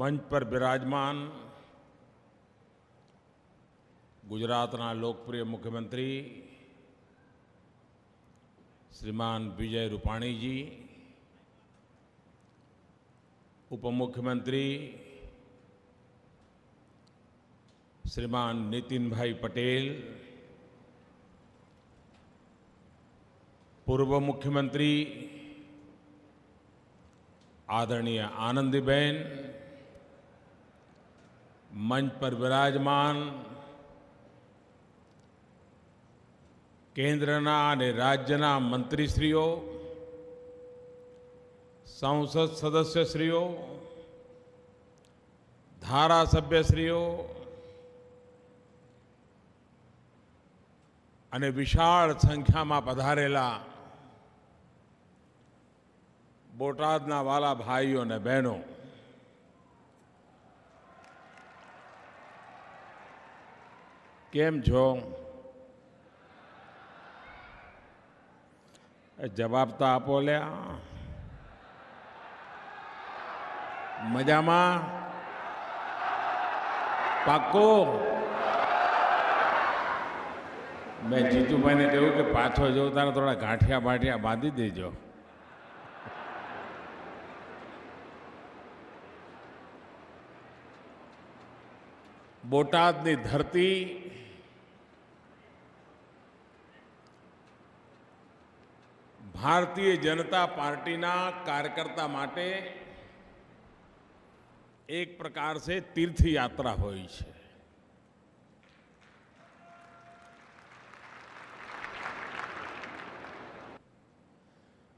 મંચ પર બિરાજમાન ગુજરાતના લોકપ્રિય મુખ્યમંત્રી શ્રીમાન વિજય રૂપાણીજી, ઉપમુખ્યમંત્રી શ્રીમાન નીતિનભાઈ પટેલ, પૂર્વ મુખ્યમંત્રી आदरणीय आनंदीबेन, मंच पर विराजमान केन्द्रना અને રાજ્યના મંત્રીશ્રીઓ, સંસદ સદસ્યશ્રીઓ, ધારાસભ્યશ્રીઓ અને વિશાળ સંખ્યામાં પધારેલા બોટાદના વાલા ભાઈઓ અને બહેનો, કેમ છો? જવાબ તો આપો લ્યા. મજામાં? પાક્કો? મેં જીતુભાઈને કહ્યું કે પાછો જવું તારે થોડા ગાંઠિયા બાંઠિયા બાંધી દેજો. બોટાદની ધરતી ભારતીય જનતા પાर्टीના કાર્યકર્તા માટે એક પ્રકાર से तीर्थ यात्रा हुई है.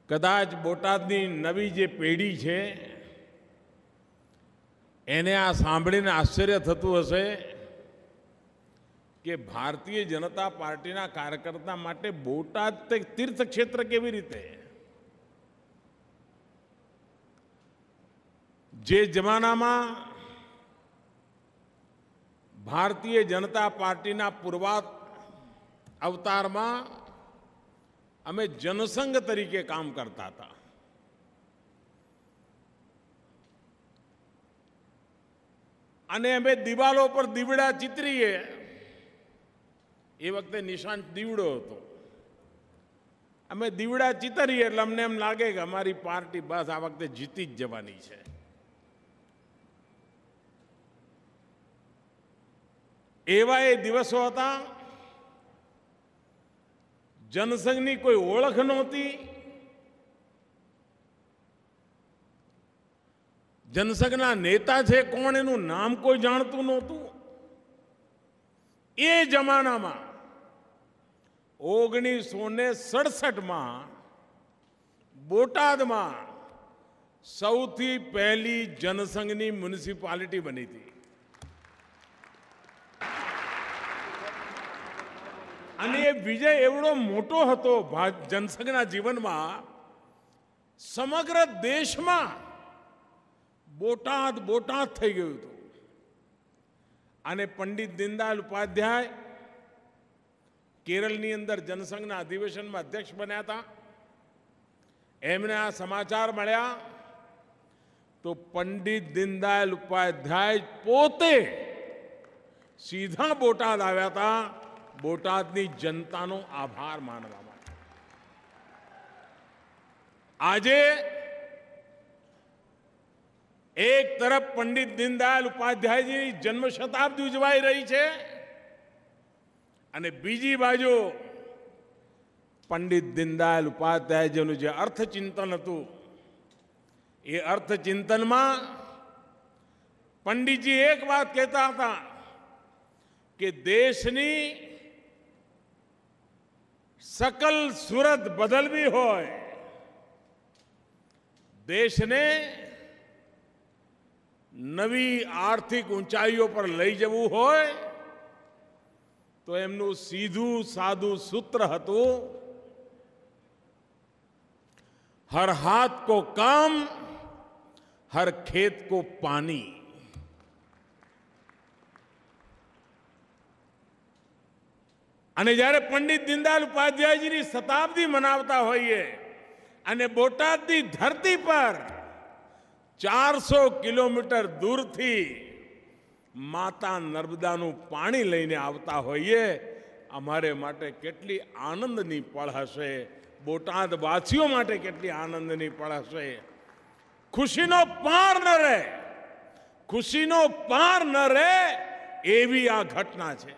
कदाच बोटादनी नवी जे पेढ़ी है એને આ સાંભળીને આશ્ચર્ય થતું હશે કે ભારતીય જનતા પાર્ટીના કાર્યકર્તા માટે બોટાદ તે તીર્થક્ષેત્ર કેવી રીતે? જે જમાનામાં ભારતીય જનતા પાર્ટીના પૂર્વાત અવતારમાં અમે જનસંઘ તરીકે કામ કરતા હતા. અને અમે દિવાલો પર દીવડા ચિતરીએ. એ વખતે નિશાન દીવડો હતો. અમે દીવડા ચિતરીએ એટલે અમને એમ લાગે કે અમારી પાર્ટી બસ આ વખતે જીતી જ જવાની છે. એવા એ દિવસો હતા. જનસંઘની કોઈ ઓળખ નહોતી. जनसंघના नेता છે કોણ એનું નામ કોઈ જાણતું નહોતું. એ જમાનામાં 1967માં બોટાદમાં સૌથી પહેલી જનસંઘની મ્યુનિસિપાલિટી બની હતી. અને એ વિજય એવડો મોટો હતો જનસંઘના જીવનમાં. સમગ્ર દેશમાં બોટાદ બોટાદ થઈ ગયું હતું. અને પંડિત દીનદયાળ ઉપાધ્યાય કેરળની અંદર જનસંઘના અધિવેશનમાં અધ્યક્ષ બન્યા હતા. એમને આ સમાચાર મળ્યા તો પંડિત દીનદયાળ ઉપાધ્યાય પોતે સીધા બોટાદ આવ્યા હતા બોટાદની જનતાનો આભાર માનવા માટે. આજે एक तरफ पंडित दीनदयाल उपाध्याय जी जन्म शताब्दी उजवाई रही है અને બીજી બાજુ पंडित दीनदयाल उपाध्याय जीનું જે અર્થચિંતન હતું એ અર્થચિંતનમાં पंडितजी एक बात कहता था कि देशની सकल सूरत बदलवी હોય, દેશને નવી આર્થિક ઊંચાઈઓ પર લઈ જવું હોય તો એમનું સીધું સાદું સૂત્ર હતું, हर हाथ को काम, हर खेत को पानी. અને જ્યારે પંડિત દીનદયાળ ઉપાધ્યાયજીની શતાબ્દી મનાવતા હોઈએ અને બોટાદની ધરતી પર 400 કિલોમીટર દૂરથી માતા નર્મદાનું પાણી લઈને આવતા હોઈએ, અમારે માટે કેટલી આનંદની પળ હશે, બોટાદ વાસીઓ માટે કેટલી આનંદની પળ હશે. ખુશીનો પાર ન રહે, ખુશીનો પાર ન રહે એવી આ ઘટના છે.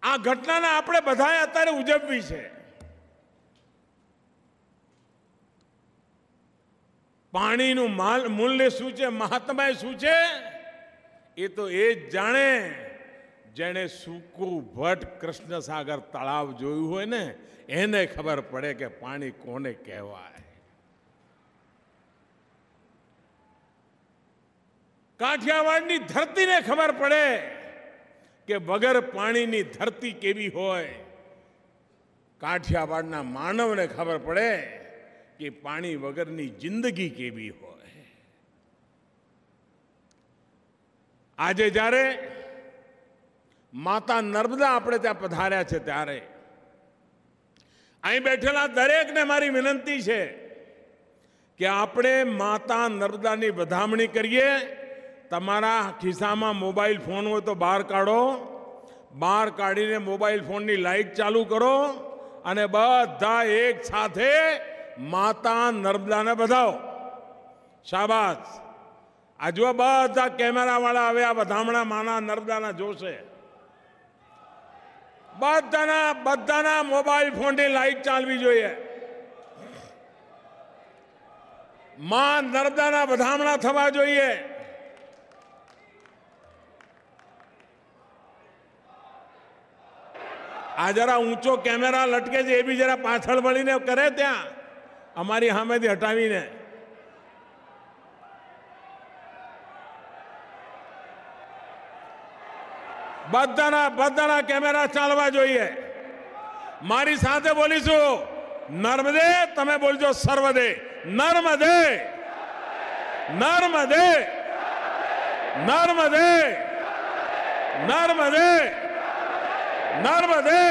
આ ઘટનાને આપણે બધાએ અત્યારે ઉજવવી છે. પાણીનું મૂલ્ય શું છે, મહાત્મા શું છે, એ તો એ જ જાણે જેણે સૂકું ભટ્ટ કૃષ્ણસાગર તળાવ જોયું હોય ને એને ખબર પડે કે પાણી કોને કહેવાય. કાઠિયાવાડની ધરતીને ખબર પડે કે વગર પાણીની ધરતી કેવી હોય. કાઠિયાવાડના માનવને ખબર પડે કે પાણી વગરની જિંદગી કેવી હોય. આજે જ્યારે માતા નર્મદા આપણે ત્યાં પધાર્યા છે, ત્યારે અહીં બેઠેલા દરેકને મારી વિનંતી છે કે આપણે માતા નર્મદાની વધામણી કરીએ. તમારા ખિસ્સામાં મોબાઈલ ફોન હોય તો બહાર કાઢો, બહાર કાઢીને મોબાઈલ ફોનની લાઈટ ચાલુ કરો અને બધા એક સાથે માતા નર્મદાને વધાવો. શાબાશ. આ જો બધા કેમેરા વાળા હવે આ વધામણા માના નર્મદાના જોશે. બધાના મોબાઈલ ફોનની લાઈટ ચાલવી જોઈએ. માં નર્મદાના વધામણા થવા જોઈએ. આ જરા ઊંચો કેમેરા લટકે છે, એ બી જરા પાછળ વળીને કરે, ત્યાં અમારી સામેથી હટાવીને. બધાના કેમેરા ચાલવા જોઈએ. મારી સાથે બોલીશું નર્મદે, તમે બોલજો સર્વદે. નર્મદે, નર્મદે, નર્મદે, નર્મદે, નર્મદે,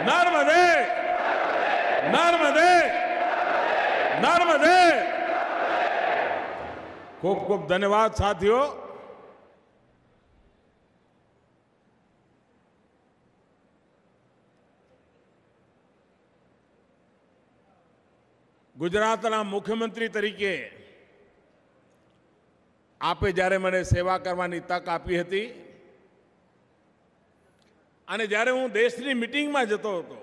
નર્મદે, નર્મદે, નર્મદે. ખૂબ ખૂબ ધન્યવાદ સાથીઓ. ગુજરાતના મુખ્યમંત્રી તરીકે આપે જ્યારે મને સેવા કરવાની તક આપી હતી અને જ્યારે હું દેશની મીટિંગમાં જતો હતો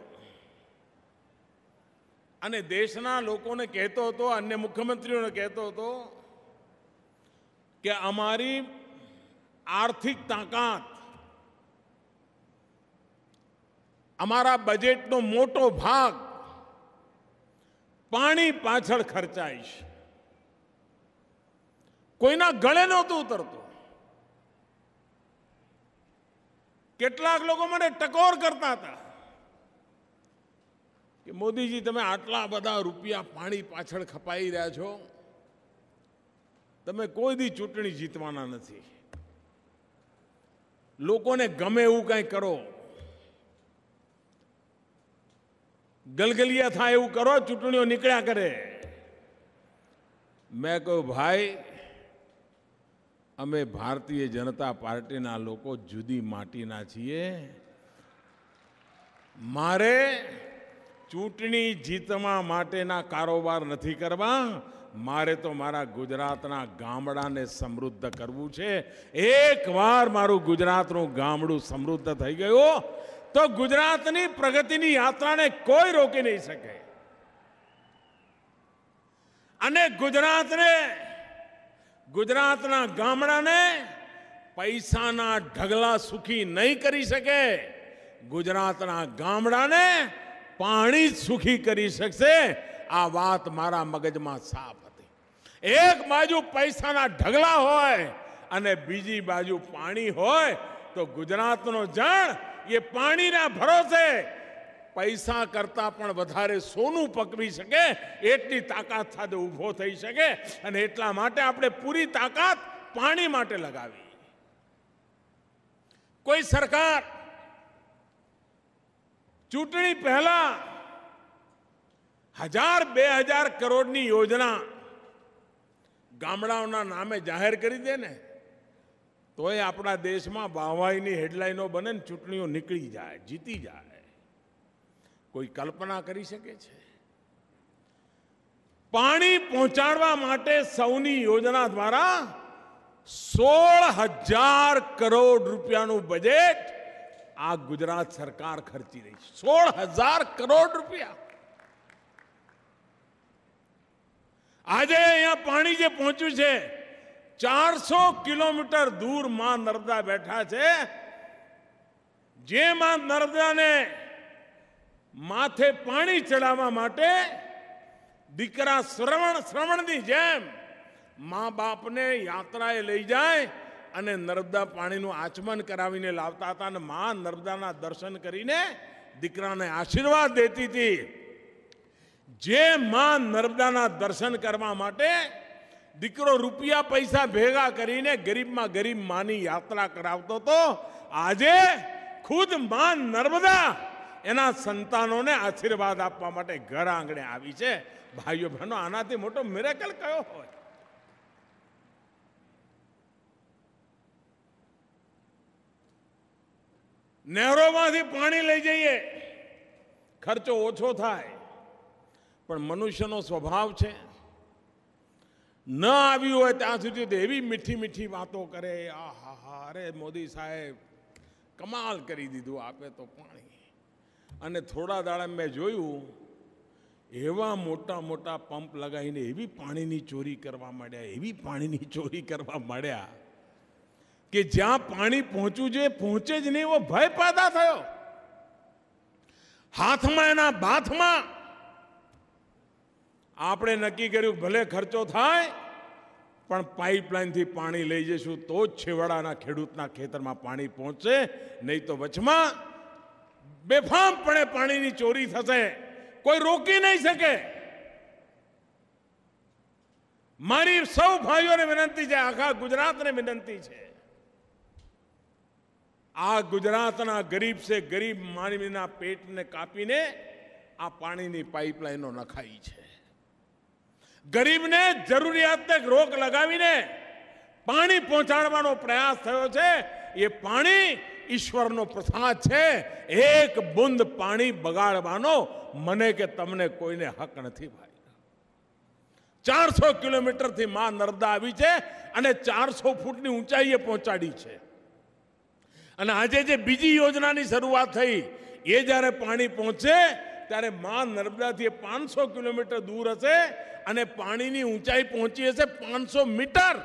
અને દેશના લોકોને કહેતો હતો, અન્ય મુખ્યમંત્રીઓને કહેતો હતો કે અમારી આર્થિક તાકાત, અમારા બજેટનો મોટો ભાગ પાણી પાછળ ખર્ચાઈશ. કોઈના ગળે નહોતું ઉતરતું. કેટલાક લોકો મને ટકોર કરતા હતા કે મોદીજી, તમે આટલા બધા રૂપિયા પાણી પાછળ ખપાઈ રહ્યા છો, તમે કોઈ દી ચૂંટણી જીતવાના નથી. લોકોને ગમે એવું કંઈ કરો, ગલગલિયા થાય એવું કરો, ચૂંટણીઓ નીકળ્યા કરે. મેં કહ્યું, ભાઈ, અમે ભારતીય જનતા પાર્ટીના લોકો જુદી માટીના છીએ. મારે ચૂંટણી જીતવા માટેના કારોબાર નથી કરવા, મારે તો મારા ગુજરાતના ગામડાને સમૃદ્ધ કરવું છે. એકવાર મારું ગુજરાતનું ગામડું સમૃદ્ધ થઈ ગયું તો ગુજરાતની પ્રગતિની યાત્રાને કોઈ રોકી નહીં શકે. અને ગુજરાતના ગામડાને પૈસાના ઢગલા સુખી નહીં કરી શકે. ગુજરાતના ગામડાને પાણી જ સુખી કરી શકશે. આ વાત મારા મગજમાં સાફ હતી. એક બાજુ પૈસાના ઢગલા હોય અને બીજી બાજુ પાણી હોય તો ગુજરાતનો જણ એ પાણીના ભરોસે પૈસા કરતા પણ વધારે સોનું પકવી શકે એટલી તાકાત સાથે ઊભો થઈ શકે. અને એટલા માટે આપણે પૂરી તાકાત પાણી માટે લગાવી. કોઈ સરકાર ચૂંટણી પહેલા 1000-2000 કરોડની યોજના ગામડાઓના નામે જાહેર કરી દે ને તોય આપણા દેશમાં વાહવાહીની હેડલાઇનો બને ને ચૂંટણીઓ નીકળી જાય, જીતી જાય. કોઈ કલ્પના કરી શકે છે? પાણી પહોંચાડવા માટે સૌની યોજના દ્વારા 16,000 કરોડ રૂપિયાનું બજેટ આ ગુજરાત સરકાર ખર્ચી રહી છે. 16,000 કરોડ રૂપિયા. આજે અહીંયા પાણી જે પહોંચ્યું છે 400 કિલોમીટર દૂર માં નર્મદા બેઠા છે. જે માં નર્મદાને માથે પાણી ચડાવવા માટે દીકરા શ્રવણની જેમ મા બાપને યાત્રાએ લઈ જાય અને નર્મદા પાણીનું આચમન કરાવીને લાવતા હતા અને મા નર્મદાના દર્શન કરીને દીકરાને આશીર્વાદ દેતી હતી. જે મા નર્મદાના દર્શન કરવા માટે દીકરો રૂપિયા પૈસા ભેગા કરીને ગરીબમાં ગરીબ માની યાત્રા કરાવતો હતો, આજે ખુદ મા નર્મદા એના સંતાનોને આશીર્વાદ આપવા માટે ઘર આંગણે આવી છે. ભાઈઓ બહેનો, આનાથી મોટો મિરેકલ કયો હોય? નહેરોમાંથી પાણી લઈ જઈએ, ખર્ચો ઓછો થાય, પણ મનુષ્યનો સ્વભાવ છે ન આવ્યું હોય ત્યાં સુધી તો એવી મીઠી મીઠી વાતો કરે. આહા, અરે મોદી સાહેબ કમાલ કરી દીધું, આપે તો પાણી. અને થોડા દાડા મેં જોયું એવા મોટા મોટા પંપ લગાવીને એવી પાણીની ચોરી કરવા માંડ્યા કે જ્યાં પાણી પહોંચવું જોઈએ પહોંચે જ નહીં, એવો ભય પેદા થયો. હાથમાં એના બાથમાં આપણે નક્કી કર્યું ભલે ખર્ચો થાય પણ પાઇપલાઇનથી પાણી લઈ જઈશું તો જ છેવાડાના ખેડૂતના ખેતરમાં પાણી પહોંચશે, નહીં તો વચમાં બેફામપણે પાણીની ચોરી થશે, કોઈ રોકી નહીં શકે. મારી સૌ ભાઈઓને વિનંતી છે, આખા ગુજરાતને વિનંતી છે, આ ગુજરાતના ગરીબ સે ગરીબ માનવીના પેટને કાપીને આ પાણીની પાઇપલાઇનો નખાઈ છે. ગરીબને જરૂરિયાતને રોક લગાવીને પાણી પહોંચાડવાનો પ્રયાસ થયો છે. એ પાણી ઈશ્વરનો પ્રસાદ છે. એક બુંદ પાણી બગાડવાનો મને કે તમને કોઈને હક નથી. ભાઈ, 400 કિલોમીટરથી માં નર્મદા આવી છે અને 400 ફૂટની ઊંચાઈએ પહોંચાડી છે. અને આજે જે બીજી યોજનાની શરૂઆત થઈ એ જ્યારે પાણી પહોંચે ત્યારે માં નર્મદાથી 500 કિલોમીટર દૂર હશે અને પાણીની ઊંચાઈ પહોંચી હશે 500 મીટર.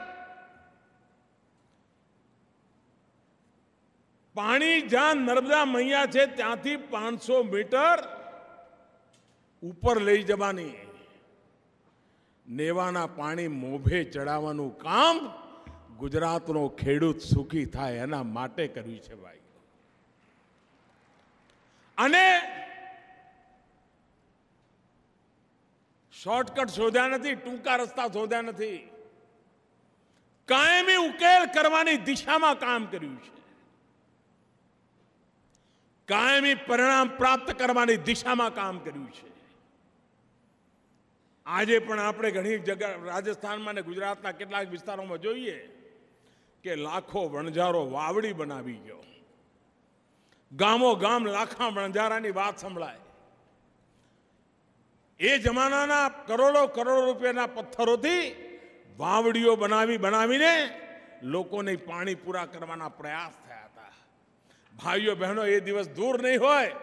પાણી જ્યાં નર્મદા મૈયા છે ત્યાંથી 500 મીટર ઉપર લઈ જવાની, નેવાના પાણી મોભે ચડાવવાનું કામ ગુજરાતનો ખેડૂત સુખી થાય એના માટે કર્યું છે ભાઈ. અને શોર્ટકટ શોધ્યા નથી, ટૂંકા રસ્તા શોધ્યા નથી, કાયમી ઉકેલ કરવાની દિશામાં કામ કર્યું છે. કાયમી પરિણામ પ્રાપ્ત કરવાની દિશામાં કામ કર્યું છે. આજે પણ આપણે ઘણી જગ્યા રાજસ્થાનમાં અને ગુજરાતના કેટલાક વિસ્તારોમાં જોઈએ કે લાખો વણઝારો વાવડી બનાવી ગયો. ગામો ગામ લાખા વણઝારાની વાત સંભળાય. એ જમાનાના કરોડો રૂપિયાના પથ્થરોથી વાવડીઓ બનાવીને લોકોને પાણી પૂરા કરવાના પ્રયાસ થયા હતા. ભાઈઓ બહેનો, એ દિવસ દૂર નહીં હોય.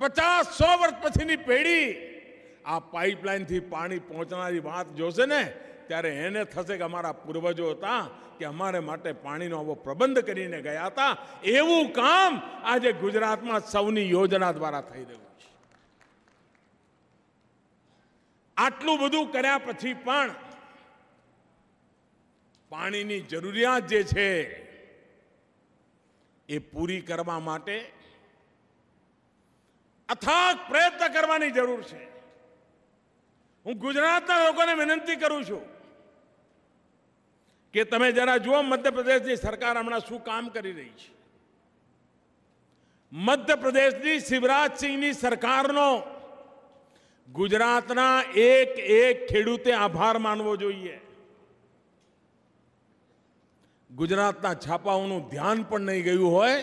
50-100 વર્ષ પછીની પેઢી આ પાઇપલાઇનથી પાણી પહોંચનારી વાત જોશે ને ત્યારે એને થશે કે અમારા પૂર્વજો હતા કે અમારે માટે પાણીનો આવો પ્રબંધ કરીને ગયા હતા. એવું કામ આજે ગુજરાતમાં સૌની યોજના દ્વારા થઈ રહ્યું છે. આટલું બધું કર્યા પછી પણ પાણીની જરૂરિયાત જે છે એ પૂરી કરવા માટે અથાગ પ્રયત્ન કરવાની જરૂર છે. હું ગુજરાતના લોકોને વિનંતી કરું છું કે તમે જરા જુઓ મધ્યપ્રદેશની સરકાર હમણાં શું કામ કરી રહી છે. મધ્યપ્રદેશની શિવરાજ સિંહની સરકારનો ગુજરાતના એક એક ખેડૂતે આભાર માનવો જોઈએ. ગુજરાતના છાપાઓનું ધ્યાન પણ નહીં ગયું હોય,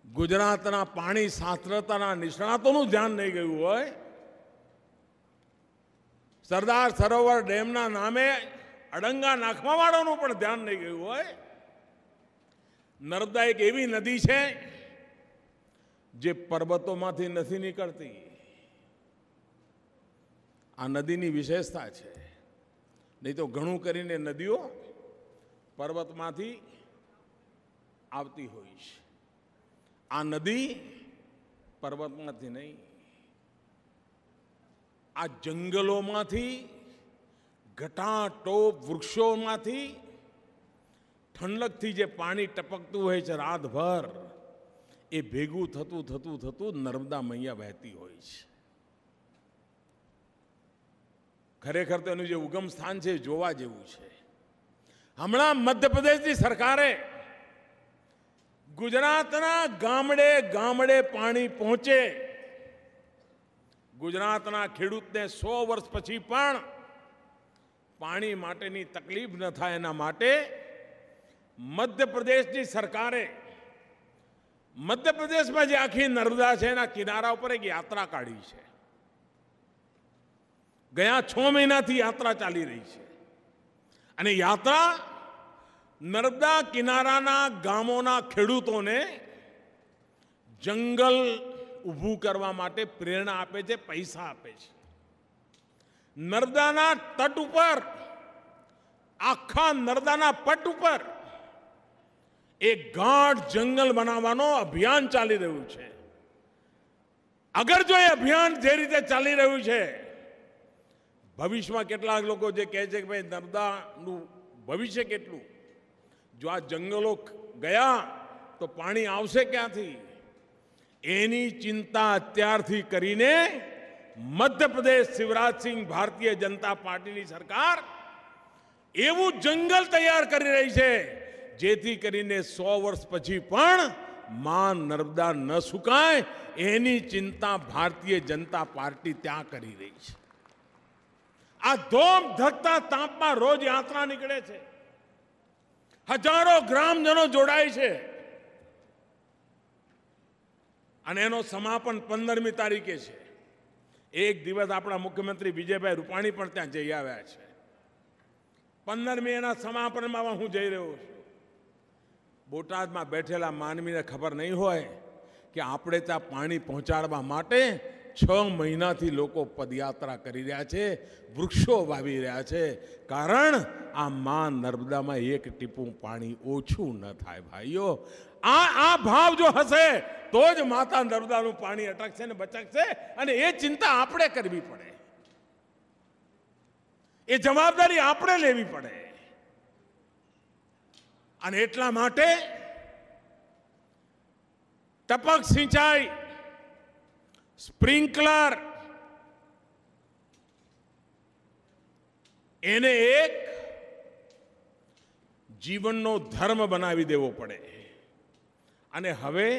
ગુજરાતના પાણી શાસ્ત્રતાના નિષ્ણાતોનું ધ્યાન નહીં ગયું હોય, સરદાર સરોવર ડેમના નામે અડંગા નાખવાવાળાનું પણ ધ્યાન નહીં ગયું હોય. નર્મદા એક એવી નદી છે જે પર્વતોમાંથી નથી નીકળતી. આ નદીની વિશેષતા છે. નહીં તો ઘણું કરીને નદીઓ પર્વતમાંથી આવતી હોય છે. આ નદી પર્વતમાંથી નહીં, આ જંગલોમાંથી, ઘટાટોપ વૃક્ષોમાંથી ઠંડકથી જે પાણી ટપકતું હોય છે રાતભર, એ ભેગું થતું થતું થતું નર્મદા મૈયા વહેતી હોય છે. ખરેખર તો એનું જે ઉગમ સ્થાન છે એ જોવા જેવું છે. હમણાં મધ્યપ્રદેશની સરકારે ગુજરાતના ગામડે ગામડે પાણી પહોંચે, ગુજરાતના ખેડૂતને 100 વર્ષ પછી પણ પાણી માટેની તકલીફ ન થાય એના માટે મધ્યપ્રદેશની સરકારે મધ્યપ્રદેશમાં જે આખી નર્મદા છે એના કિનારા ઉપર એક યાત્રા કાઢી છે. ગયા 6 મહિનાથી યાત્રા ચાલી રહી છે. અને યાત્રા નર્મદા કિનારાના ગામોના ખેડૂતોને જંગલ ઊભું કરવા માટે પ્રેરણા આપે છે, પૈસા આપે છે. નર્મદાના તટ ઉપર, આખા નર્મદાના પટ ઉપર એક ગાઢ જંગલ બનાવવાનો અભિયાન ચાલી રહ્યું છે. અગર જો એ અભિયાન જે રીતે ચાલી રહ્યું છે, ભવિષ્યમાં કેટલાક લોકો જે કહે છે કે ભાઈ નર્મદાનું ભવિષ્ય કેટલું, જો આ જંગલો ગયા તો પાણી આવશે ક્યાંથી, એની ચિંતા અત્યારથી કરીને મધ્યપ્રદેશ શિવરાજસિંહ ભારતીય જનતા પાર્ટીની સરકાર એવું જંગલ તૈયાર કરી રહી છે જેથી કરીને 100 વર્ષ પછી પણ માં નર્મદા ન સુકાય એની ચિંતા ભારતીય જનતા પાર્ટી ત્યાં કરી રહી છે. આ ધોમ ધકતા તાપમાં રોજ યાત્રા નીકળે છે, હજારો ગ્રામજનો જોડાય છે અને એનો સમાપન 15મી તારીખે છે. એક દિવસ આપણા મુખ્યમંત્રી વિજયભાઈ રૂપાણી પણ ત્યાં જઈ આવ્યા છે. 15મી એના સમાપનમાં હું જઈ રહ્યો છું. બોટાદમાં બેઠેલા માનવીને ખબર નહીં હોય કે આપણે ત્યાં પાણી પહોંચાડવા માટે 6 મહિનાથી લોકો પદયાત્રા કરી રહ્યા છે, વૃક્ષો વાવી રહ્યા છે, કારણ આ માં નર્મદામાં એક ટીપું પાણી ઓછું ન થાય. ભાઈઓ, આ ભાવ જો હશે તો જ માતા નર્મદાનું પાણી અટકશે ને બચકશે, અને એ ચિંતા આપણે કરવી પડે, એ જવાબદારી આપણે લેવી પડે. અને એટલા માટે ટપક સિંચાઈ, સ્પ્રિંકલર, એને એક જીવનનો ધર્મ બનાવી દેવો પડે. અને હવે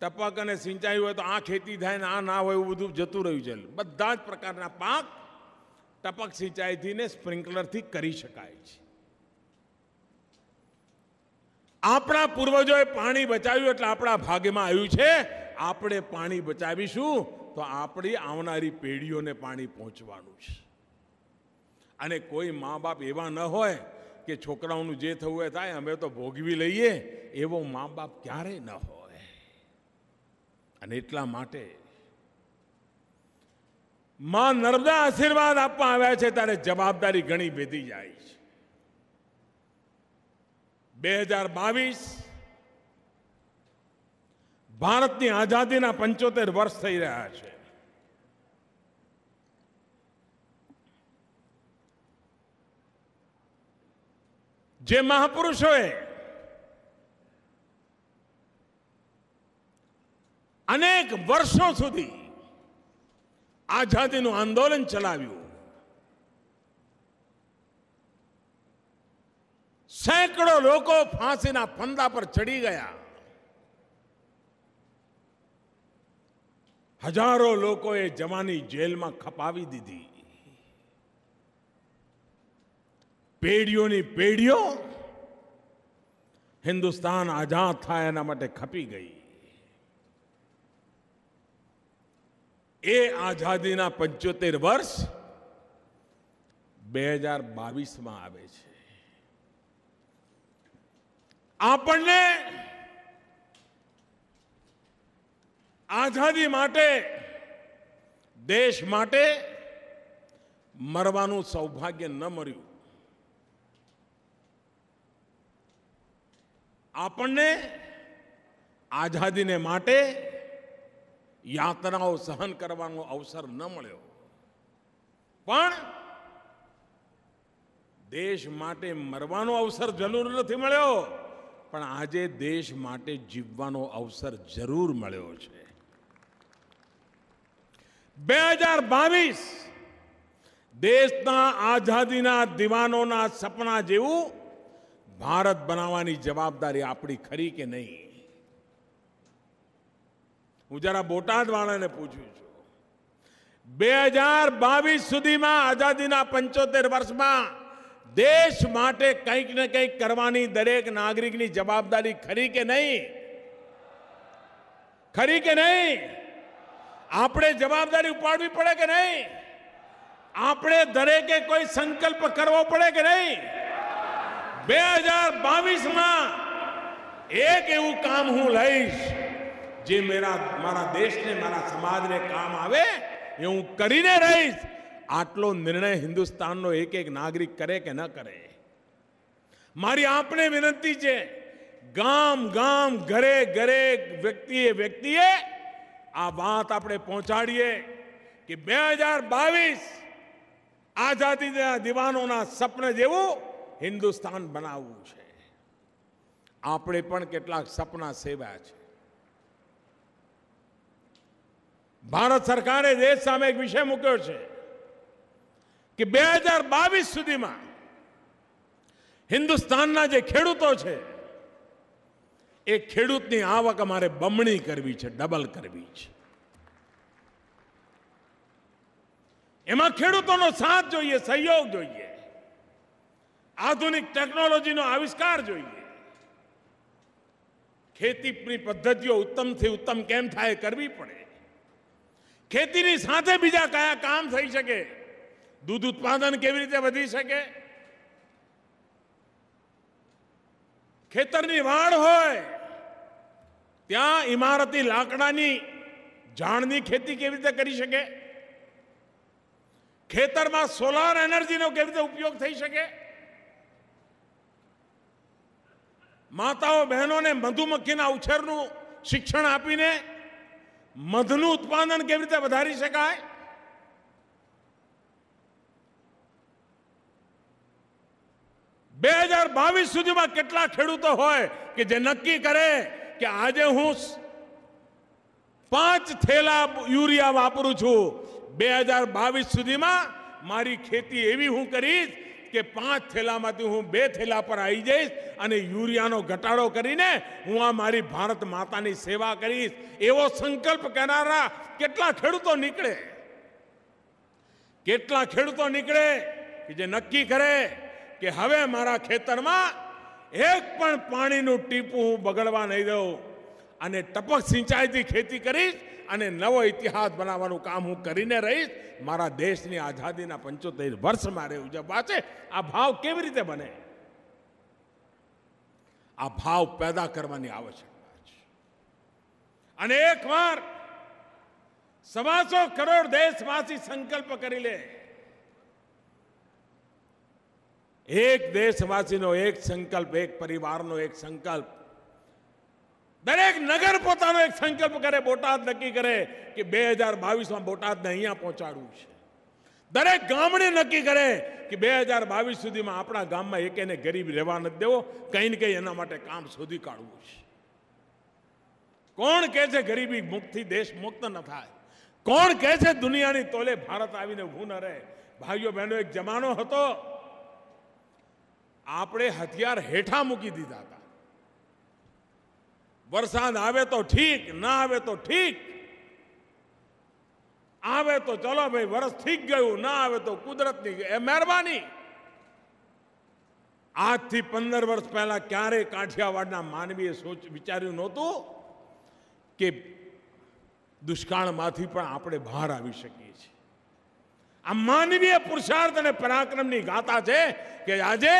ટપક અને સિંચાઈ હોય તો આ ખેતી થાય ને આ ના હોય એવું બધું જતું રહ્યું છે. બધા જ પ્રકારના પાક ટપક સિંચાઈથી ને સ્પ્રિંકલરથી કરી શકાય છે. આપણા પૂર્વજોએ પાણી બચાવ્યું એટલે આપણા ભાગ્યમાં આવ્યું છે. આપણે પાણી બચાવીશું તો આપણી આવનારી પેઢીઓને પાણી પહોંચવાનું છે. અને કોઈ મા બાપ એવા ન હોય કે છોકરાઓનું જે થવું એ થાય, અમે તો ભોગવી લઈએ, એવો મા બાપ ક્યારેય ન હોય. અને એટલા માટે માં નર્મદા આશીર્વાદ આપવા આવ્યા છે ત્યારે જવાબદારી ઘણી વધી જાય છે. 2022 ભારતની આઝાદીના 75 વર્ષ થઈ રહ્યા છે. જે મહાપુરુષોએ અનેક વર્ષો સુધી આઝાદીનું આંદોલન ચલાવ્યું, સેંકડો લોકો ફાંસીના ફંદા પર ચડી ગયા, હજારો લોકોએ જવાની જેલમાં ખપાવી દીધી. પેઢીઓની પેઢીઓ હિન્દુસ્તાન આઝાદ થાય એના માટે ખપી ગઈ. એ આઝાદીના 75 વર્ષ 2022માં આવે છે. આપણને આઝાદી માટે, દેશ માટે મરવાનું સૌભાગ્ય ન મળ્યું. આપણને આઝાદીને માટે યાતનાઓ સહન કરવાનો અવસર ન મળ્યો, પણ દેશ માટે મરવાનો અવસર જરૂર નથી મળ્યો, પણ આજે દેશ માટે જીવવાનો અવસર જરૂર મળ્યો છે. 2022 દેશના આઝાદીના દીવાનોના સપના જેવું ભારત બનાવવાની જવાબદારી આપણી ખરી કે નહીં? હું જરા બોટાદ વાળાને પૂછું છું, 2022 સુધીમાં આઝાદીના 75 વર્ષમાં દેશ માટે કંઈક ને કંઈક કરવાની દરેક નાગરિકની જવાબદારી ખરી કે નહીં? ખરી કે નહીં? આપણે જવાબદારી ઉપાડવી પડે કે નહીં? આપણે દરેકે કોઈ સંકલ્પ કરવો પડે કે નહીં? 2022માં એક એવું કામ હું લઈશ જે મારા દેશને, મારા સમાજને કામ આવે, એ હું કરીને રહીશ. આટલો નિર્ણય હિન્દુસ્તાનનો એક એક નાગરિક કરે કે ન કરે? મારી આપને વિનંતી છે, ગામ ગામ, ઘરે ઘરે, વ્યક્તિએ આ વાત આપણે પહોંચાડીએ કે 2022 આઝાદીના દીવાનોના સપના જેવું હિન્દુસ્તાન બનાવવું છે. આપણે પણ કેટલાક સપના સેવ્યા છે. ભારત સરકારે દેશ સામે એક વિષય મૂક્યો છે કે 2022 સુધીમાં હિન્દુસ્તાનના જે ખેડૂતો છે એ ખેડૂતની આવક અમારે બમણી કરવી છે, ડબલ કરવી છે. એમાં ખેડૂતોનો સાથ જોઈએ, સહયોગ જોઈએ, આધુનિક ટેકનોલોજીનો આવિષ્કાર જોઈએ. ખેતીની પદ્ધતિઓ ઉત્તમથી ઉત્તમ કેમ થાય કરવી પડે. ખેતીની સાથે બીજા કયા કામ થઈ શકે? દૂધ ઉત્પાદન કેવી રીતે વધી શકે? ખેતરની વાડ હોય ત્યાં ઇમારતી લાકડાની ઝાડની ખેતી કેવી રીતે કરી શકે? ખેતરમાં સોલાર એનર્જીનો કેવી રીતે ઉપયોગ થઈ શકે? માતાઓ બહેનોને મધુમક્ખીના ઉછેરનું શિક્ષણ આપીને મધનું ઉત્પાદન કેવી રીતે વધારી શકાય? બે 2022 સુધીમાં કેટલા ખેડૂતો હોય કે જે નક્કી કરે કે આજે હું 5 થેલા યુરિયા વાપરું છું, 2022 સુધીમાં મારી ખેતી એવી હું કરીશ કે 5 થેલામાંથી હું 2 થેલા પર આવી જઈશ અને યુરિયાનો ઘટાડો કરીને હું આ મારી ભારત માતાની સેવા કરીશ. એવો સંકલ્પ કરનારા કેટલા ખેડૂતો નીકળે? કેટલા ખેડૂતો નીકળે કે જે નક્કી કરે કે હવે મારા ખેતરમાં એક પણ પાણીનું ટીપું હું બગડવા નહીં દઉં અને ટપક સિંચાઈથી ખેતી કરીશ અને નવો ઇતિહાસ બનાવવાનું કામ હું કરીને રહીશ. મારા દેશની આઝાદીના 75 વર્ષ મારે ઉજવવા છે. આ ભાવ કેવી રીતે બને? આ ભાવ પેદા કરવાની આવશ્યકતા છે. અને એકવાર 125 કરોડ દેશવાસી સંકલ્પ કરી લે. એક દેશવાસીનો એક સંકલ્પ, એક પરિવારનો એક સંકલ્પ, દરેક નગર પોતાનો એક સંકલ્પ કરે. બોટાદ નક્કી કરે કે 2022માં બોટાદને અહીંયા પહોંચાડવું છે. દરેક ગામડે નક્કી કરે કે 2022 સુધીમાં આપણા ગામમાં એકેને ગરીબ રહેવા નથી દેવો, કંઈ ને કંઈ એના માટે કામ શોધી કાઢવું છે. કોણ કહે છે ગરીબી મુક્તથી દેશ મુક્ત ન થાય? કોણ કહે છે દુનિયાની તોલે ભારત આવીને ઊભું ન રહે? ભાઈઓ બહેનો, એક જમાનો હતો આપણે હથિયાર હેઠા મૂકી દીધા હતા. વરસાદ આવે તો ઠીક, ના આવે તો ઠીક. આવે તો ચલો ભાઈ વરસ થઈ ગયું, ના આવે તો કુદરતની મહેરબાની. આજથી 15 વર્ષ પહેલા ક્યારેય કાઠિયાવાડના માનવીએ વિચાર્યું નહોતું કે દુષ્કાળમાંથી પણ આપણે બહાર આવી શકીએ છીએ. આ માનવીય પુરુષાર્થ અને પરાક્રમની ગાથા છે કે આજે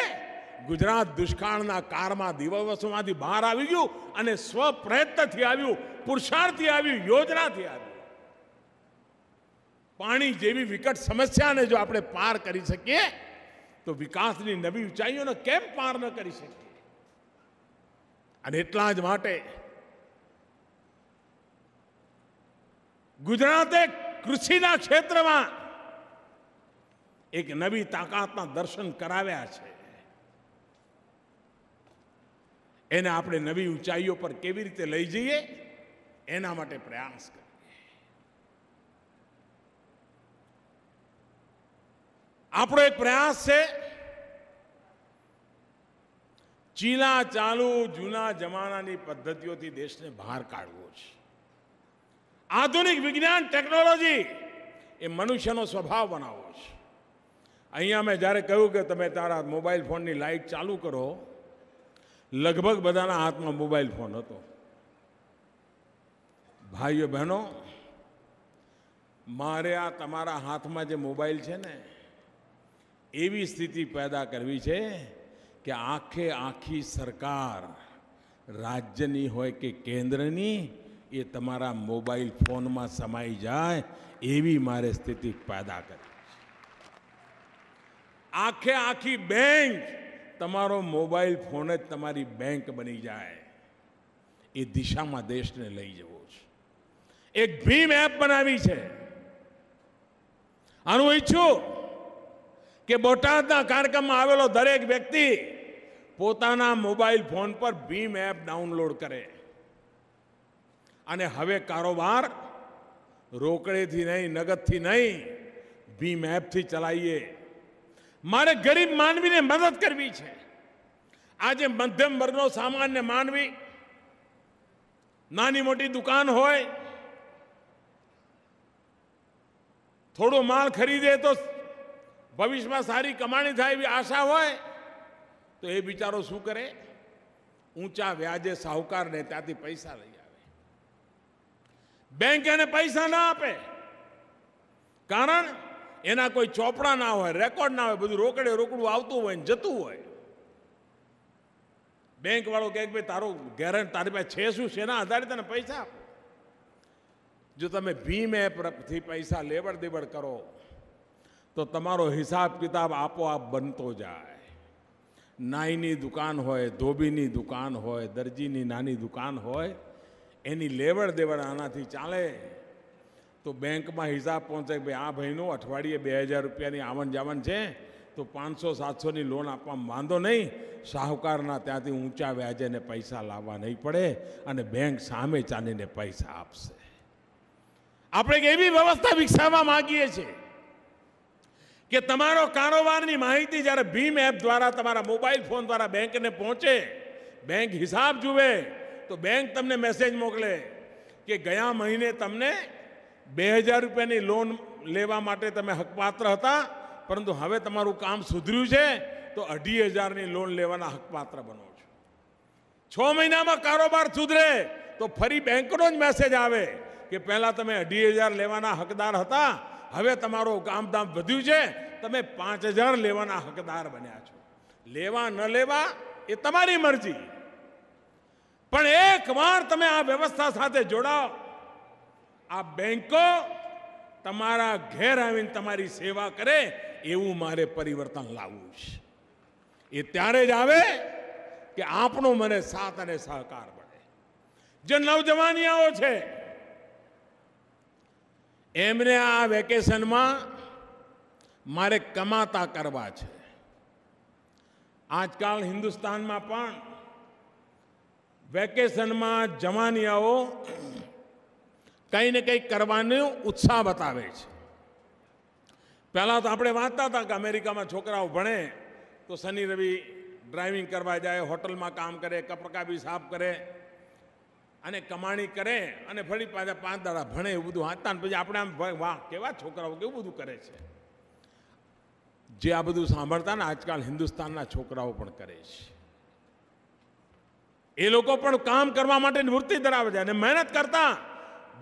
ગુજરાત દુષ્કાળના કારમાં દિવસોમાંથી બહાર આવી ગયું અને સ્વપ્રયત્નથી આવ્યું, પુરુષાર્થથી આવ્યું, યોજનાથી આવ્યું. પાણી જેવી વિકટ સમસ્યાને જો આપણે પાર કરી શકીએ તો વિકાસની નવી ઊંચાઈઓને કેમ પાર ન કરી શકીએ? અને એટલા જ માટે ગુજરાતે કૃષિના ક્ષેત્રમાં એક નવી તાકાતના દર્શન કરાવ્યા છે. એને આપણે નવી ઊંચાઈઓ પર કેવી રીતે લઈ જઈએ એના માટે પ્રયાસ કરીએ. આપણો એક પ્રયાસ છે ચીલા ચાલુ જૂના જમાનાની પદ્ધતિઓથી દેશને બહાર કાઢવો છે. આધુનિક વિજ્ઞાન ટેકનોલોજી એ મનુષ્યનો સ્વભાવ બનાવવો છે. અહીંયા મેં જ્યારે કહ્યું કે તમે તારા મોબાઈલ ફોનની લાઇટ ચાલુ કરો, લગભગ બધાના હાથમાં મોબાઈલ ફોન હતો. ભાઈઓ બહેનો, મારે આ તમારા હાથમાં જે મોબાઈલ છે ને એવી સ્થિતિ પેદા કરવી છે કે આખે આખી સરકાર રાજ્યની હોય કે કેન્દ્રની એ તમારા મોબાઈલ ફોનમાં સમાઈ જાય એવી મારે સ્થિતિ પેદા કરવી છે. આખે આખી બેંક તમારો મોબાઈલ ફોન જ તમારી બેંક બની જાય એ દિશામાં દેશને લઈ જવો છે. એક ભીમ એપ બનાવી છે. આનું ઈચ્છું કે બોટાદના કાર્યક્રમમાં આવેલો દરેક વ્યક્તિ પોતાના મોબાઈલ ફોન પર ભીમ એપ ડાઉનલોડ કરે અને હવે કારોબાર રોકડેથી નહીં, નગદથી નહીં, ભીમ એપથી ચલાવીએ. મારે ગરીબ માનવીને મદદ કરવી છે. આજે મધ્યમ વર્ગનો સામાન્ય માનવી નાની મોટી દુકાન હોય, થોડો માલ ખરીદે તો ભવિષ્યમાં સારી કમાણી થાય એવી આશા હોય તો એ બિચારો શું કરે? ઊંચા વ્યાજે સાહુકારને ત્યાંથી પૈસા લઈ આવે. બેંક એને પૈસા ના આપે, કારણ એના કોઈ ચોપડા ના હોય, રેકોર્ડ ના હોય, બધું રોકડે રોકડું આવતું હોય ને જતું હોય. બેંક વાળો કહે ભાઈ તારો ગેરંટી તારી પાસે છે શું, શેના આધારે તને પૈસા આપો? જો તમે ભીમ એપથી પૈસા લેવડ દેવડ કરો તો તમારો હિસાબ કિતાબ આપોઆપ બનતો જાય. નાઈની દુકાન હોય, ધોબીની દુકાન હોય, દરજીની નાની દુકાન હોય, એની લેવડ દેવડ આનાથી ચાલે તો બેંકમાં હિસાબ પહોંચે કે ભાઈ આ ભાઈનું અઠવાડિયે 2000 રૂપિયાની આવન જાવન છે તો 500-700ની લોન આપવામાં વાંધો નહીં. શાહુકારના ત્યાંથી ઊંચા વ્યાજેને પૈસા લાવવા નહીં પડે અને બેંક સામે ચાલીને પૈસા આપશે. આપણે એક એવી વ્યવસ્થા વિકસાવવા માંગીએ છીએ કે તમારો કારોબારની માહિતી જ્યારે ભીમ એપ દ્વારા તમારા મોબાઈલ ફોન દ્વારા બેંકને પહોંચે, બેંક હિસાબ જુએ તો બેંક તમને મેસેજ મોકલે કે ગયા મહિને તમને 2000 રૂપિયાની લોન લેવા માટે તમે હકપાત્ર હતા, પરંતુ હવે તમારું કામ સુધર્યું છે તો 2500ની લોન લેવાના હકપાત્ર બનો છો. 6 મહિનામાં કારોબાર સુધરે તો ફરી બેંકનો જ મેસેજ આવે કે પહેલા તમે 2500 લેવાના હકદાર હતા, હવે તમારો કામધામ વધ્યું છે, તમે 5000 લેવાના હકદાર બન્યા છો. લેવા ન લેવા એ તમારી મરજી, પણ એકવાર તમે આ વ્યવસ્થા સાથે જોડાઓ, આ બેંકો તમારા ઘેર આવીને તમારી સેવા કરે એવું મારે પરિવર્તન લાવવું છે. એ ત્યારે જ આવે કે આપણો મને સાથ અને સહકાર મળે. જે નવજવાનિયાઓ છે એમને આ વેકેશનમાં મારે કમાતા કરવા છે. આજકાલ હિન્દુસ્તાનમાં પણ વેકેશનમાં જવાનિયાઓ કંઈ ને કંઈ કરવાનો ઉત્સાહ બતાવે છે. પહેલાં તો આપણે વાંચતા હતા કે અમેરિકામાં છોકરાઓ ભણે તો શનિ રવિ ડ્રાઇવિંગ કરવા જાય, હોટલમાં કામ કરે, કપકાબી સાફ કરે. અને કમાણી કરે અને ફરી પાછા 5 દાડા ભણે એવું બધું વાંચતા ને પછી આપણે આમ વાહ કેવા છોકરાઓ કેવું બધું કરે છે. જે આ બધું સાંભળતા ને આજકાલ હિન્દુસ્તાનના છોકરાઓ પણ કરે છે. એ લોકો પણ કામ કરવા માટે વૃત્તિ ધરાવે છે અને મહેનત કરતા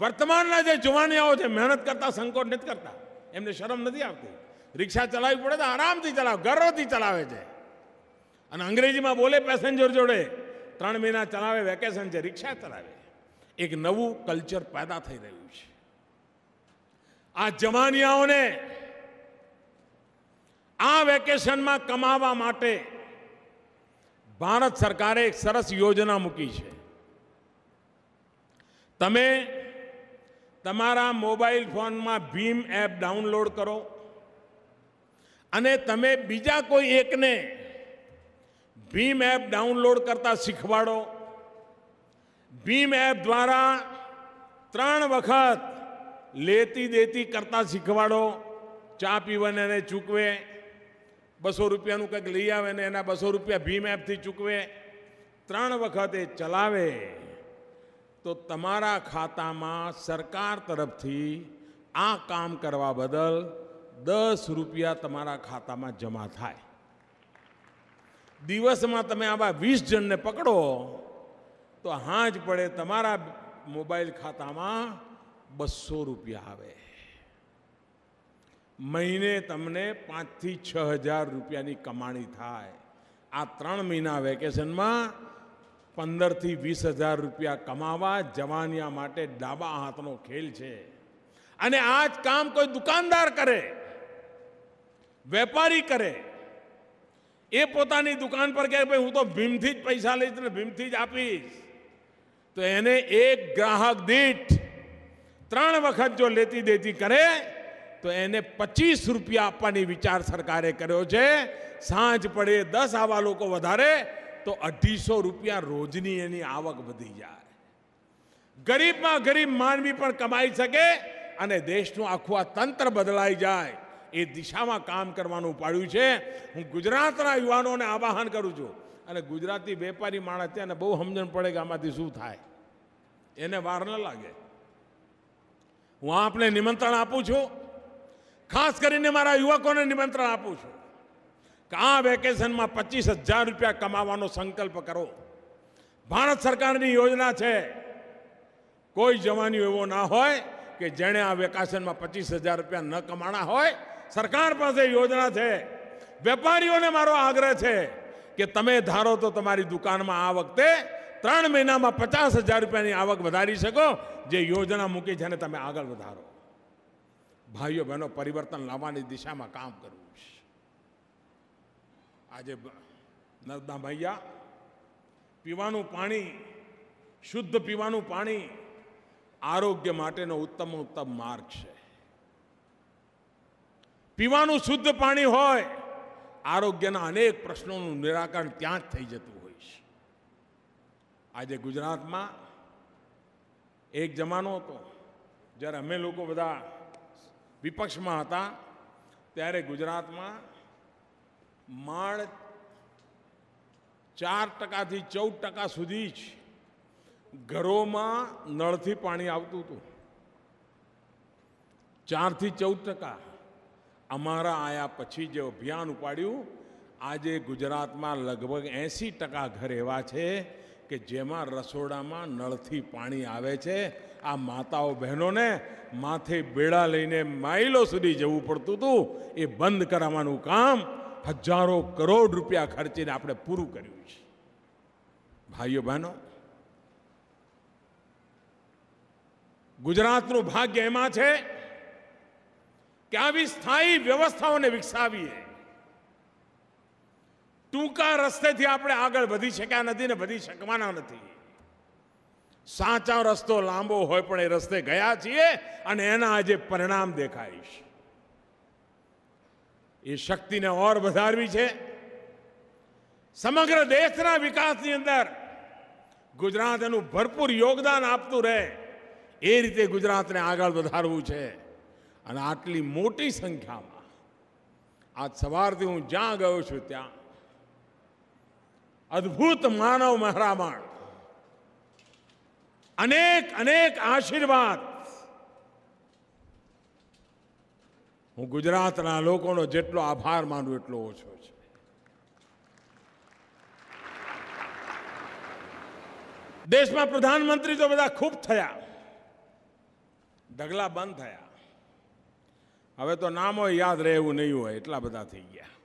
વર્તમાનના જે જુવાનિયાઓ છે મહેનત કરતા સંકોચ નથી કરતા, એમને શરમ નથી આવતી. રિક્ષા ચલાવવી પડે તો આરામથી ચલાવે, ગર્વથી ચલાવે છે અને અંગ્રેજીમાં બોલે પેસેન્જર જોડે. 3 મહિના ચલાવે, વેકેશન છે, રિક્ષા ચલાવે. એક નવું કલ્ચર પેદા થઈ રહ્યું છે. આ જવાનિયાઓને આ વેકેશનમાં કમાવા માટે ભારત સરકારે એક સરસ યોજના મૂકી છે. તમે તમારા મોબાઈલ ફોનમાં ભીમ એપ ડાઉનલોડ કરો અને તમે બીજા કોઈ એકને ભીમ એપ ડાઉનલોડ કરતા શીખવાડો. ભીમ એપ દ્વારા 3 વખત લેતી દેતી કરતા શીખવાડો. ચા પીવાને એને ચૂકવે, 200 રૂપિયાનું કંઈક લઈ આવે ને એના 200 રૂપિયા ભીમ એપથી ચૂકવે. 3 વખત એ ચલાવે તો તમારા ખાતામાં સરકાર તરફથી આ કામ કરવા બદલ 10 રૂપિયા તમારા ખાતામાં જમા થાય. દિવસમાં તમે આવા 20 જણને પકડો તો હાંજ પડે તમારા મોબાઈલ ખાતામાં 200 રૂપિયા આવે. મહિને તમને 5 થી 6 હજાર રૂપિયાની કમાણી થાય. આ 3 મહિના વેકેશનમાં 15 થી 20 હજાર રૂપિયા કમાવા જવાનિયા માટે ડાબા હાથનો ખેલ છે. અને આ જ કામ કોઈ દુકાનદાર કરે, વેપારી કરે, એ પોતાની દુકાન પર કહે ભાઈ હું તો ભીમથી જ પૈસા લઈશ ને ભીમથી જ આપીશ, તો એને એક ગ્રાહક દીઠ 3 વખત જો લેતી દેતી કરે તો એને 25 રૂપિયા આપવાની વિચાર સરકારે કર્યો છે. સાંજ પડે 10 આવા લોકો વધારે તો 250 રૂપિયા રોજની એની આવક વધી જાય. ગરીબમાં ગરીબ માનવી પણ કમાઈ શકે અને દેશનું આખું આ તંત્ર બદલાઈ જાય એ દિશામાં કામ કરવાનું પાડ્યું છે. હું ગુજરાતના યુવાનોને આવાહન કરું છું અને ગુજરાતી વેપારી માણસ છે અને બહુ સમજણ પડે કે આમાંથી શું થાય, એને વાર ન લાગે. હું આપને નિમંત્રણ આપું છું, ખાસ કરીને મારા યુવકોને નિમંત્રણ આપું છું કે આ વેકેશનમાં 25,000 રૂપિયા કમાવાનો સંકલ્પ કરો. ભારત સરકારની યોજના છે. કોઈ જવાનીઓ એવો ના હોય કે જેણે આ વેકેશનમાં 25,000 રૂપિયા ન કમાણા હોય. સરકાર પાસે યોજના છે. વેપારીઓને મારો આગ્રહ છે કે તમે ધારો તો તમારી દુકાનમાં આ વખતે 3 મહિનામાં 50,000 રૂપિયાની આવક વધારી શકો. જે યોજના મૂકી છે એને તમે આગળ વધારો. ભાઈઓ બહેનો, પરિવર્તન લાવવાની દિશામાં કામ કરવું છે. આજે નર્મદા મૈયા પીવાનું પાણી, શુદ્ધ પીવાનું પાણી આરોગ્ય માટેનો ઉત્તમ માર્ગ છે. પીવાનું શુદ્ધ પાણી હોય, આરોગ્યના અનેક પ્રશ્નોનું નિરાકરણ ત્યાં જ થઈ જતું હોય છે. આજે ગુજરાતમાં એક જમાનો હતો જ્યારે અમે લોકો બધા વિપક્ષમાં હતા, ત્યારે ગુજરાતમાં માળ 4% થી 14% સુધી જ ઘરોમાં નળથી પાણી આવતું હતું. 4 થી 14%. અમારા આયા પછી જે અભિયાન ઉપાડ્યું, આજે ગુજરાતમાં લગભગ 80% ઘર એવા છે કે જેમાં રસોડામાં નળથી પાણી આવે છે. આ માતાઓ બહેનોને માથે બેડા લઈને માઇલો સુધી જવું પડતું હતું. એ બંધ કરાવવાનું કામ હજારો કરોડ રૂપિયા ખર્ચીને આપણે પૂરું કર્યું છે. ભાઈઓ બહેનો, ગુજરાતનું ભાગ્ય એમાં છે કે આવી સ્થાયી વ્યવસ્થાઓને વિકસાવીએ. ટૂંકા રસ્તેથી આપણે આગળ વધી શક્યા નથી ને વધી શકવાના નથી. સાચો રસ્તો લાંબો હોય પણ એ રસ્તે ગયા છીએ અને એના આજે પરિણામ દેખાય છે. એ શક્તિને ઓર વધારવી છે. સમગ્ર દેશના વિકાસની અંદર ગુજરાત એનું ભરપૂર યોગદાન આપતું રહે એ રીતે ગુજરાતને આગળ વધારવું છે. અને આટલી મોટી સંખ્યામાં આજ સવારથી હું જ્યાં ગયો છું ત્યાં અદ્ભુત માનવ મહેરામણ, અનેક અનેક આશીર્વાદ હું ગુજરાતના લોકોનો જેટલો આભાર માનું એટલો ઓછો છે. દેશમાં પ્રધાનમંત્રી તો બધા ખૂબ થયા, ઢગલા બંધ થયા. હવે તો નામો યાદ રહે એવું નહીં હોય એટલા બધા થઈ ગયા.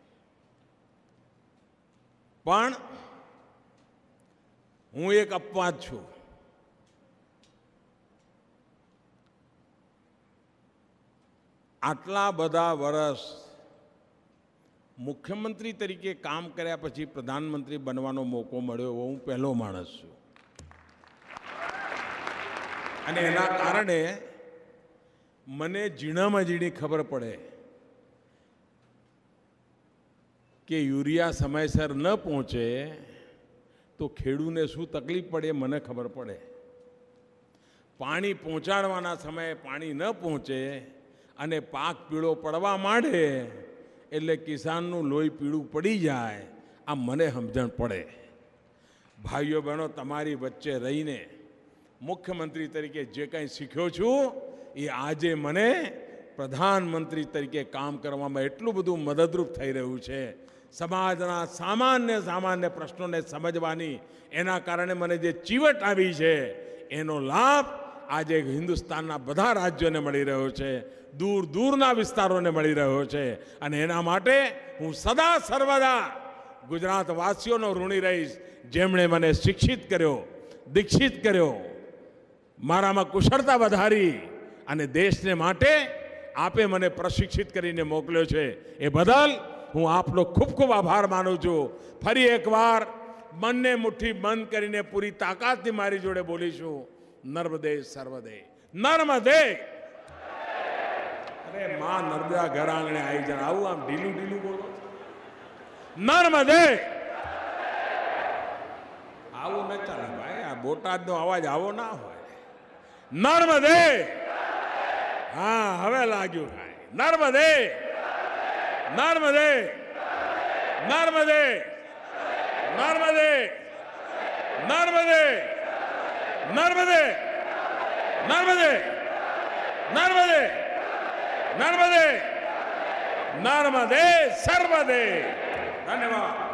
પણ હું એક અપવાદ છું. આટલા બધા વર્ષ મુખ્યમંત્રી તરીકે કામ કર્યા પછી પ્રધાનમંત્રી બનવાનો મોકો મળ્યો એવો હું પહેલો માણસ છું. અને એના કારણે મને ઝીણામાં ઝીણી ખબર પડે કે યુરિયા સમયસર ન પહોંચે તો ખેડૂતને શું તકલીફ પડે મને ખબર પડે. પાણી પહોંચાડવાના સમયે પાણી ન પહોંચે અને પાક પીળો પડવા માંડે એટલે કિસાનનું લોહી પીળું પડી જાય, આ મને સમજણ પડે. ભાઈઓ બહેનો, તમારી વચ્ચે રહીને મુખ્યમંત્રી તરીકે જે કંઈ શીખ્યો છું એ આજે મને પ્રધાનમંત્રી તરીકે કામ કરવામાં એટલું બધું મદદરૂપ થઈ રહ્યું છે. સમાજના સામાન્ય પ્રશ્નોને સમજવાની એના કારણે મને જે ચીવટ આવી છે એનો લાભ આજે હિન્દુસ્તાનના બધા રાજ્યોને મળી રહ્યો છે, દૂર દૂરના વિસ્તારોને મળી રહ્યો છે. અને એના માટે હું સદા સર્વદા ગુજરાતવાસીઓનો ઋણી રહીશ, જેમણે મને શિક્ષિત કર્યો, દીક્ષિત કર્યો, મારામાં કુશળતા વધારી અને દેશને માટે આપે મને પ્રશિક્ષિત કરીને મોકલ્યો છે. એ બદલ હું આપનો ખૂબ ખૂબ આભાર માનું છું. ફરી એકવાર બંને મુઠ્ઠી બંધ કરીને પૂરી તાકાતથી મારી જોડે બોલીશું, નર્મદે સર્વદે. નર્મદે. અરે માં નર્મદા ઘર આંગણે આવી જાય, આવું આમ ઢીલું ઢીલું બોલો. નર્મદે. આવું ન ચાલે ભાઈ, આ બોટાદનો અવાજ આવો ના હોય. નર્મદે. હા, હવે લાગ્યું ભાઈ. નર્મદે. નર્મદે. નર્મદે. નર્મદે. નર્મદે. નર્મદે. નર્મદે. નર્મદે. નર્મદે. નર્મદે સર્વદે. ધન્યવાદ.